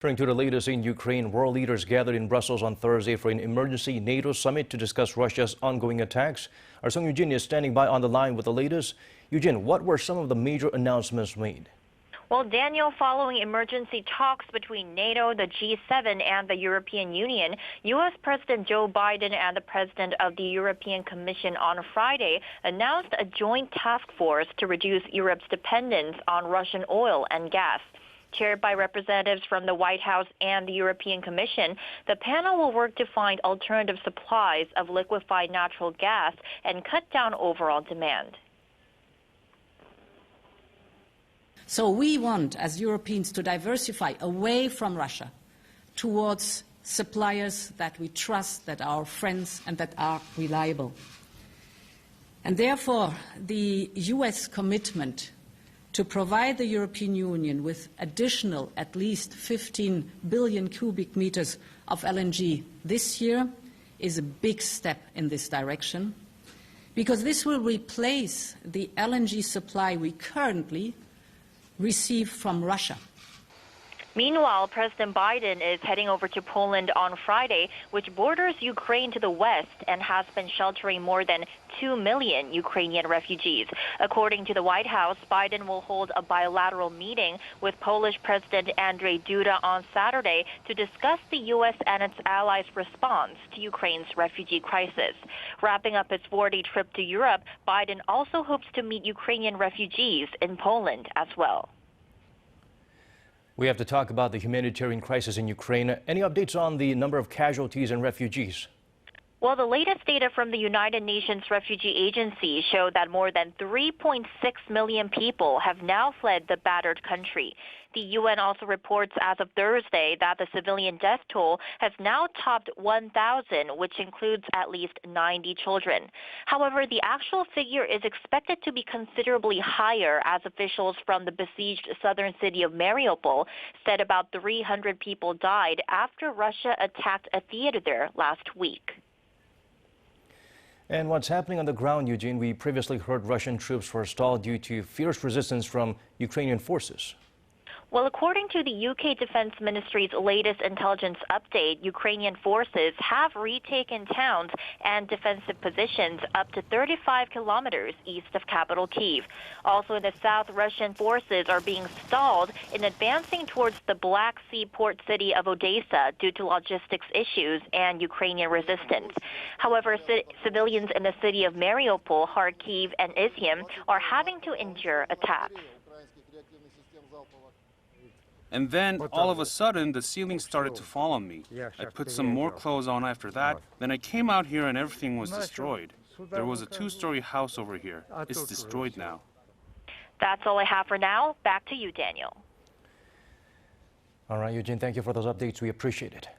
Turning to the latest in Ukraine, world leaders gathered in Brussels on Thursday for an emergency NATO summit to discuss Russia's ongoing attacks. Our Song Yoo-jin is standing by on the line with the latest. Yoo-jin, what were some of the major announcements made? Well, Daniel, following emergency talks between NATO, the G7, and the European Union, U.S. President Joe Biden and the President of the European Commission on Friday announced a joint task force to reduce Europe's dependence on Russian oil and gas. Chaired by representatives from the White House and the European Commission, the panel will work to find alternative supplies of liquefied natural gas and cut down overall demand. So we want, as Europeans, to diversify away from Russia towards suppliers that we trust, that are friends, and that are reliable. And therefore, the U.S. commitment to provide the European Union with additional at least 15 billion cubic meters of LNG this year is a big step in this direction, because this will replace the LNG supply we currently receive from Russia. Meanwhile, President Biden is heading over to Poland on Friday, which borders Ukraine to the west and has been sheltering more than 2 million Ukrainian refugees. According to the White House, Biden will hold a bilateral meeting with Polish President Andrzej Duda on Saturday to discuss the U.S. and its allies' response to Ukraine's refugee crisis. Wrapping up his 4-day trip to Europe, Biden also hopes to meet Ukrainian refugees in Poland as well. We have to talk about the humanitarian crisis in Ukraine. Any updates on the number of casualties and refugees? Well, the latest data from the United Nations Refugee Agency show that more than 3.6 million people have now fled the battered country. The UN also reports as of Thursday that the civilian death toll has now topped 1,000, which includes at least 90 children. However, the actual figure is expected to be considerably higher, as officials from the besieged southern city of Mariupol said about 300 people died after Russia attacked a theater there last week. And what's happening on the ground, Eugene? We previously heard Russian troops were stalled due to fierce resistance from Ukrainian forces. Well, according to the UK Defense Ministry's latest intelligence update, Ukrainian forces have retaken towns and defensive positions up to 35 kilometers east of capital Kyiv. Also in the south, Russian forces are being stalled in advancing towards the Black Sea port city of Odessa due to logistics issues and Ukrainian resistance. However, civilians in the city of Mariupol, Kharkiv, and Izium are having to endure attacks. And then, all of a sudden, the ceiling started to fall on me. I put some more clothes on after that. Then I came out here and everything was destroyed. There was a 2-story house over here. It's destroyed now. That's all I have for now. Back to you, Daniel. All right, Eugene, thank you for those updates. We appreciate it.